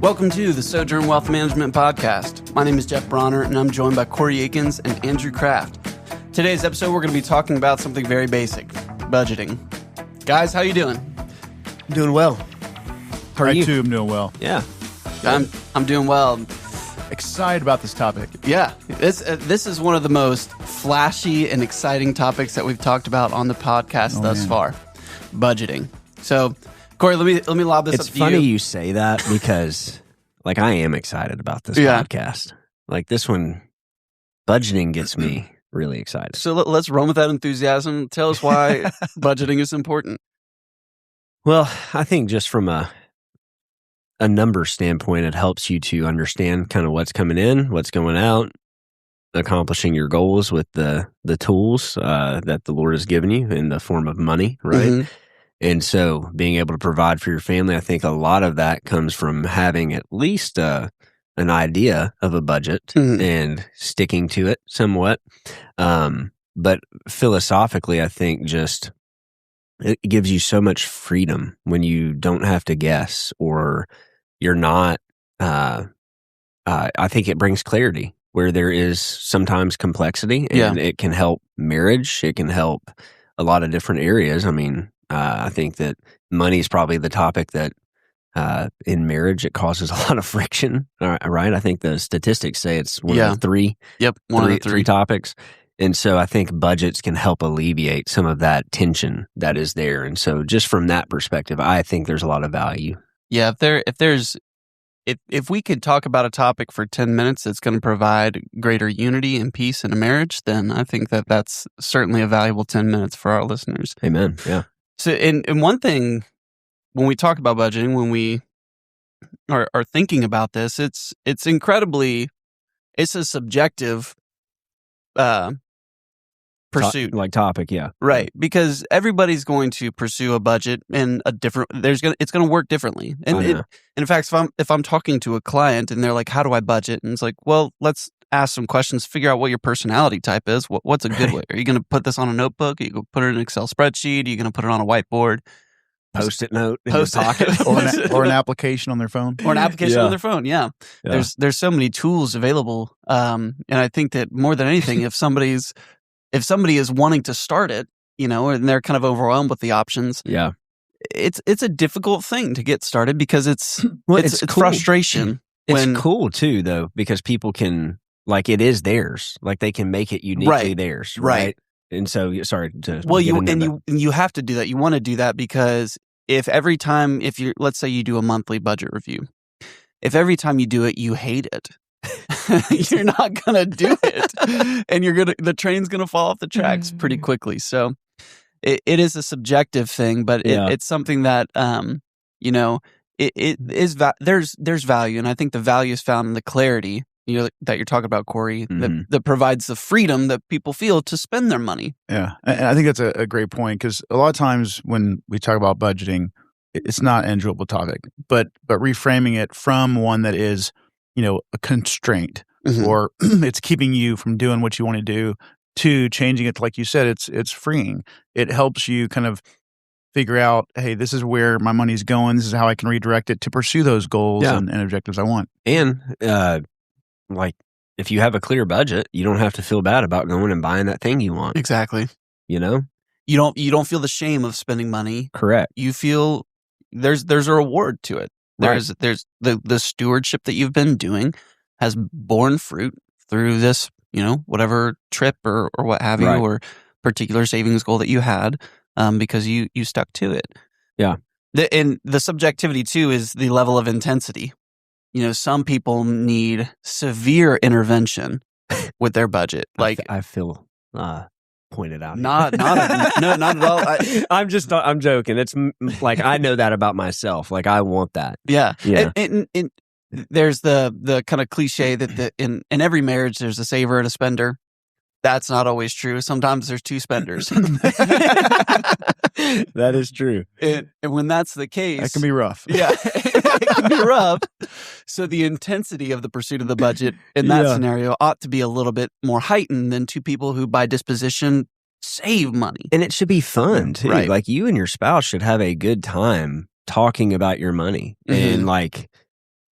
Welcome to the Sojourn Wealth Management Podcast. My name is Jeff Bronner, and I'm joined by Corey Akins and Andrew Kraft. Today's episode, we're going to be talking about something very basic, budgeting. Guys, how you doing? I'm doing well. How are you? I too am doing well. Yeah, I'm doing well. Excited about this topic. Yeah, this is one of the most flashy and exciting topics that we've talked about on the podcast thus far, budgeting. So, Corey, let me lob this up to you. It's funny you say that because, I am excited about this podcast. This one, budgeting gets me really excited. So let's run with that enthusiasm. Tell us why budgeting is important. Well, I think just from a number standpoint, it helps you to understand kind of what's coming in, what's going out, accomplishing your goals with the tools that the Lord has given you in the form of money, right? Mm-hmm. And so being able to provide for your family, I think a lot of that comes from having at least an idea of a budget and sticking to it somewhat. But philosophically, I think just it gives you so much freedom when you don't have to guess or you're not. I think it brings clarity where there is sometimes complexity, and it can help marriage. It can help a lot of different areas. I mean, I think that money is probably the topic that in marriage it causes a lot of friction, right? I think the statistics say it's one of the three. Yep, one of the three topics. And so I think budgets can help alleviate some of that tension that is there. And so just from that perspective, I think there's a lot of value. Yeah, if we could talk about a topic for 10 minutes that's going to provide greater unity and peace in a marriage, then I think that that's certainly a valuable 10 minutes for our listeners. Amen. Yeah. So, and one thing, when we talk about budgeting, when we are thinking about this, it's a subjective pursuit. Topic, yeah. Right, because everybody's going to pursue a budget in a different, it's going to work differently. And in fact, if I'm talking to a client and they're like, how do I budget? And it's like, well, let's ask some questions, figure out what your personality type is. What's a good way? Are you going to put this on a notebook? Are you going to put it in an Excel spreadsheet? Are you going to put it on a white-board? Post-it note in your pocket? or an application on their phone? Or an application on their phone, yeah. There's so many tools available. And I think that more than anything, if somebody is wanting to start it, and they're kind of overwhelmed with the options, it's a difficult thing to get started because it's cool. Frustration. It's cool too, though, because people can, it is theirs. They can make it uniquely theirs, right? And so, sorry to. Well, you have to do that. You want to do that because if let's say you do a monthly budget review, if every time you do it you hate it, you're not gonna do it, and the train's gonna fall off the tracks pretty quickly. So it is a subjective thing, but it's something that it is there's value, and I think the value is found in the clarity that you're talking about, Corey, that provides the freedom that people feel to spend their money. Yeah, and I think that's a great point, because a lot of times when we talk about budgeting, it's not an enjoyable topic, but reframing it from one that is a constraint, or it's keeping you from doing what you want to do, to changing it to, like you said, it's freeing. It helps you kind of figure out, hey, this is where my money's going. This is how I can redirect it to pursue those goals and objectives I want. And if you have a clear budget, you don't have to feel bad about going and buying that thing you want. Exactly. You don't feel the shame of spending money. Correct. You feel there's a reward to it. There's the stewardship that you've been doing has borne fruit through this, whatever trip or what have you, or particular savings goal that you had, because you stuck to it. Yeah. And the subjectivity too is the level of intensity. Some people need severe intervention with their budget. I feel pointed out. No, not at all. I'm joking. It's I know that about myself. I want that. Yeah. And there's the kind of cliche that in every marriage there's a saver and a spender. That's not always true. Sometimes there's two spenders. That is true. And when that's the case, that can be rough. Yeah, it can be rough. So the intensity of the pursuit of the budget in that scenario ought to be a little bit more heightened than two people who, by disposition, save money. And it should be fun too. Right. You and your spouse should have a good time talking about your money, and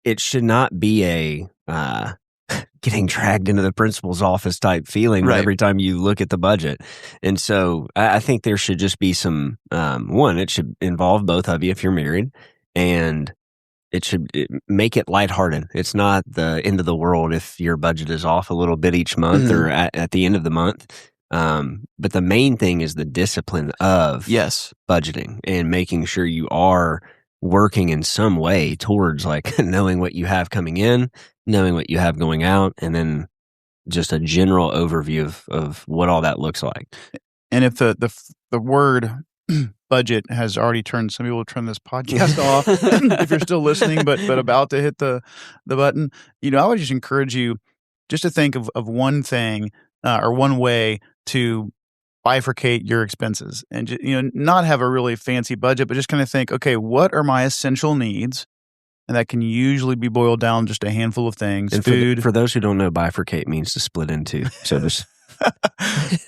it should not be a getting dragged into the principal's office type feeling every time you look at the budget. And so I think there should just be some, one, it should involve both of you if you're married, and it should make it lighthearted. It's not the end of the world if your budget is off a little bit each month or at the end of the month. But the main thing is the discipline of budgeting and making sure you are working in some way towards like knowing what you have coming in, knowing what you have going out, and then just a general overview of what all that looks like. And if the word budget has already turned, some people will turn this podcast off if you're still listening, but about to hit the button, I would just encourage you just to think of one thing or one way to bifurcate your expenses and, not have a really fancy budget, but just kind of think, okay, what are my essential needs? And that can usually be boiled down just a handful of things. And food. For those who don't know, bifurcate means to split into. So just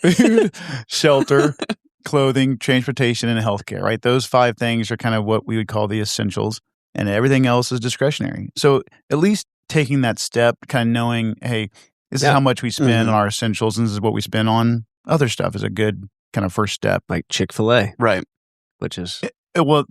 food, shelter, clothing, transportation, and healthcare, right? Those 5 things are kind of what we would call the essentials, and everything else is discretionary. So at least taking that step, kind of knowing, hey, this is how much we spend on our essentials, and this is what we spend on other stuff is a good kind of first step. Like Chick-fil-A. Right. Which is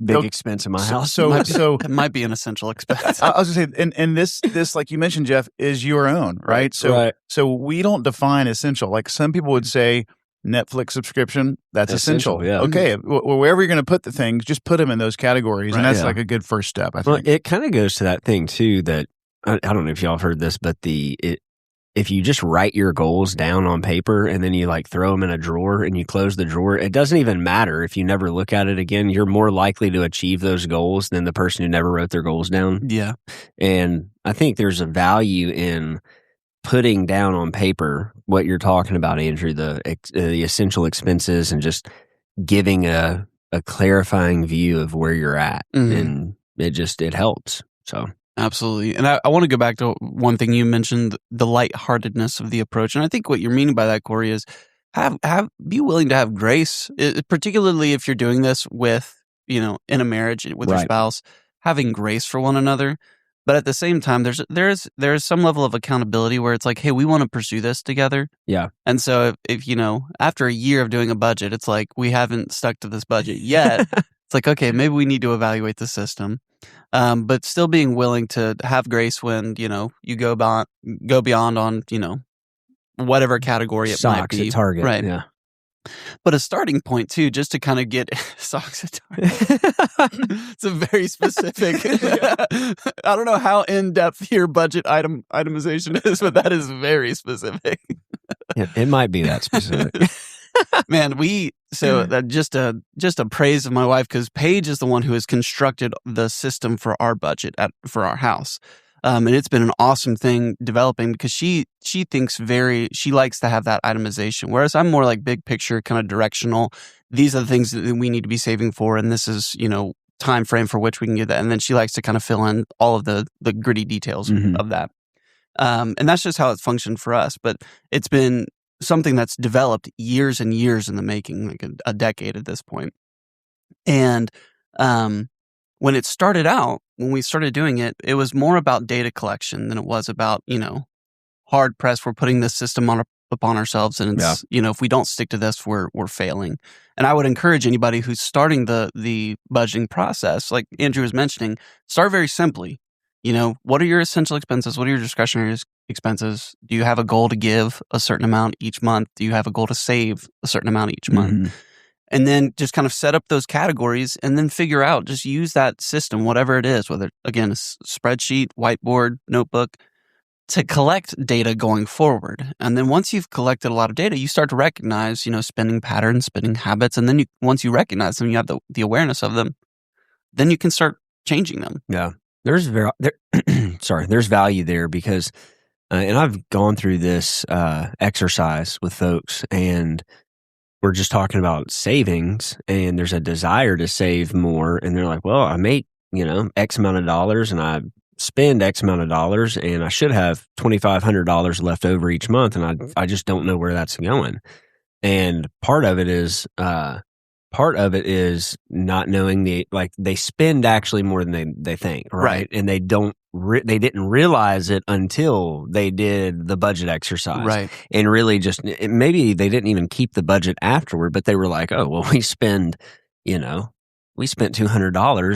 big expense in my house. So it might be an essential expense. I was going to say, and this, like you mentioned, Jeff, is your own, right? So we don't define essential. Like some people would say Netflix subscription, that's essential. Yeah. Okay. Well, wherever you're going to put the things, just put them in those categories. And that's like a good first step, I think. Well, it kind of goes to that thing too that, I don't know if y'all have heard this, but if you just write your goals down on paper and then you like throw them in a drawer and you close the drawer, it doesn't even matter if you never look at it again. You're more likely to achieve those goals than the person who never wrote their goals down. Yeah. And I think there's a value in putting down on paper what you're talking about, Andrew, the essential expenses, and just giving a clarifying view of where you're at. And it helps. So. Absolutely. And I want to go back to one thing you mentioned, the lightheartedness of the approach. And I think what you're meaning by that, Corey, is be willing to have grace, particularly if you're doing this with, in a marriage with your spouse, having grace for one another. But at the same time, there's some level of accountability where it's like, hey, we want to pursue this together. Yeah. And so if after a year of doing a budget, it's like we haven't stuck to this budget yet. It's like, okay, maybe we need to evaluate the system. But still being willing to have grace when, you go beyond on, whatever category it might be. Socks at Target. Right. Yeah. But a starting point too, just to kind of get socks at Target. It's a very specific, I don't know how in-depth your budget itemization is, but that is very specific. Yeah, it might be that specific. Man, just a praise of my wife, because Paige is the one who has constructed the system for our budget for our house. And it's been an awesome thing developing because she likes to have that itemization. Whereas I'm more like big picture, kind of directional. These are the things that we need to be saving for. And this is, time frame for which we can get that. And then she likes to kind of fill in all of the gritty details of that. And that's just how it's functioned for us. But it's been something that's developed years and years in the making, like a decade at this point. And when it started out, when we started doing it, it was more about data collection than it was about, hard pressed. We're putting this system upon ourselves, and it's, if we don't stick to this, we're failing. And I would encourage anybody who's starting the budgeting process, like Andrew was mentioning, start very simply. What are your essential expenses? What are your discretionary expenses? Do you have a goal to give a certain amount each month? Do you have a goal to save a certain amount each month? And then just kind of set up those categories and then figure out, just use that system, whatever it is, whether, again, a spreadsheet, whiteboard, notebook, to collect data going forward. And then once you've collected a lot of data, you start to recognize, spending patterns, spending habits. And then once you recognize them, you have the awareness of them, then you can start changing them. Yeah. There's value there because, and I've gone through this exercise with folks, and we're just talking about savings, and there's a desire to save more, and they're like, well, I make, X amount of dollars, and I spend X amount of dollars, and I should have $2,500 left over each month, and I just don't know where that's going. And part of it is part of it is not knowing they spend actually more than they think, right? And they they didn't realize it until they did the budget exercise, right? And really maybe they didn't even keep the budget afterward, but they were like, oh, well, we spent $200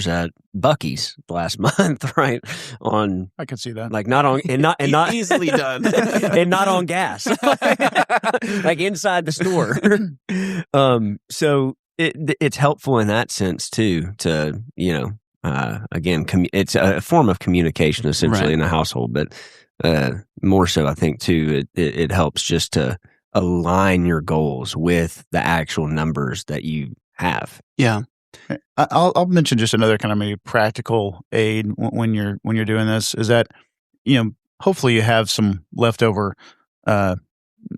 at Buc-ee's last month, right? On I can see that, like not on and not easily done, and not on gas, like inside the store. So it's helpful in that sense too. To again, it's a form of communication essentially in a household, but more so, I think too, it helps just to align your goals with the actual numbers that you have. Yeah. I'll mention just another kind of maybe practical aid when you're doing this is that, hopefully you have some leftover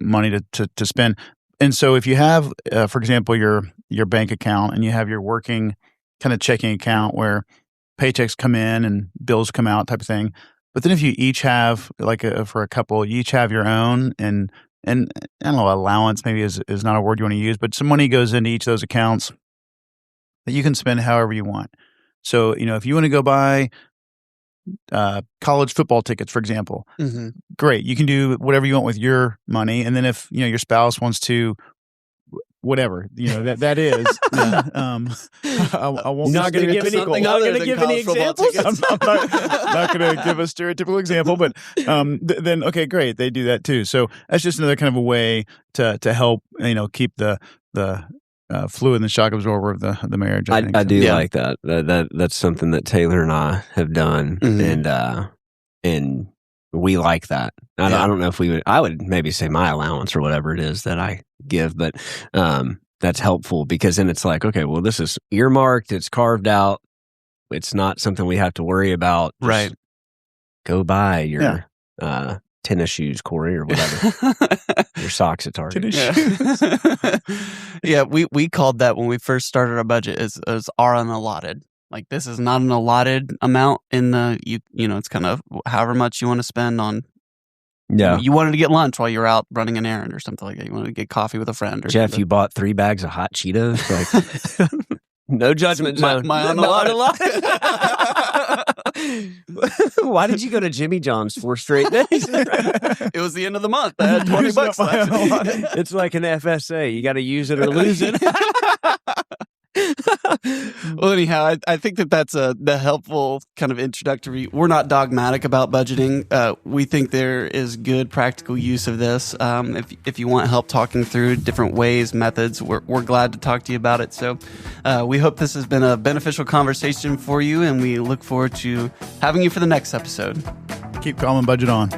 money to spend. And so if you have, for example, your bank account and you have your working kind of checking account where paychecks come in and bills come out type of thing. But then if you each have for a couple, you each have your own and I don't know, allowance maybe is not a word you want to use, but some money goes into each of those accounts that you can spend however you want. So, if you want to go buy college football tickets, for example, great. You can do whatever you want with your money. And then if, your spouse wants to, whatever, that is, I won't not going to give any examples. I'm not going to give a stereotypical example, but then, okay, great. They do that too. So that's just another kind of a way to help, keep the fluid and the shock absorber of the marriage. I think. I do like that. That's something that Taylor and I have done, and we like that. I don't know if I would maybe say my allowance or whatever it is that I give, but that's helpful because then it's like, okay, well, this is earmarked, it's carved out, it's not something we have to worry about. Just right. Go buy your tennis shoes, Corey, or whatever. Your socks at Target. Yeah, we called that when we first started our budget as our unallotted. Like, this is not an allotted amount in the it's kind of however much you want to spend on. Yeah, you wanted to get lunch while you're out running an errand or something like that. You wanted to get coffee with a friend. Or Jeff, something. you bought 3 bags of hot Cheetos. Like, no judgment zone. My unallotted. Why did you go to Jimmy John's 4 straight days? It was the end of the month. I had $20 left. It's like an FSA. You got to use it or lose it. Well, anyhow, I think that's the helpful kind of introductory. We're not dogmatic about budgeting. We think there is good practical use of this. If you want help talking through different ways, methods, we're glad to talk to you about it. So we hope this has been a beneficial conversation for you, and we look forward to having you for the next episode. Keep calm and budget on.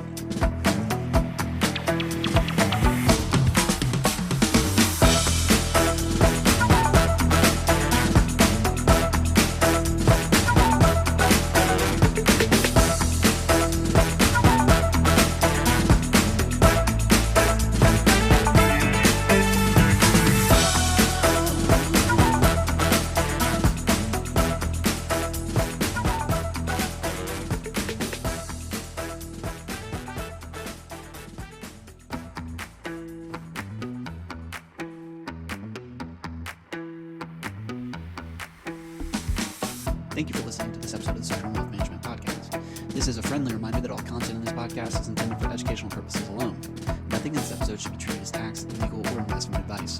Thank you for listening to this episode of the Sojourn Wealth Management Podcast. This is a friendly reminder that all content in this podcast is intended for educational purposes alone. Nothing in this episode should be treated as tax, legal, or investment advice.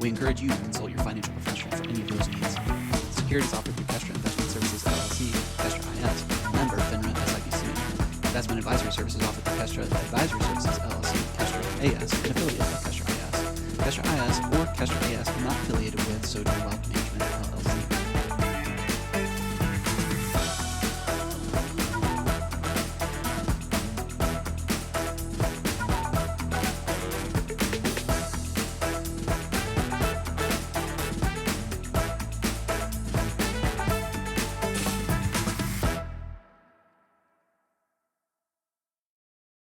We encourage you to consult your financial professional for any of those needs. Securities offered through Kestra Investment Services LLC, Kestra IS, member FINRA SIPC. Investment advisory services offered through Kestra Advisory Services LLC, Kestra AS, an affiliate of Kestra IS. Kestra IS or Kestra AS are not affiliated with Sojourn Wealth Management LLC.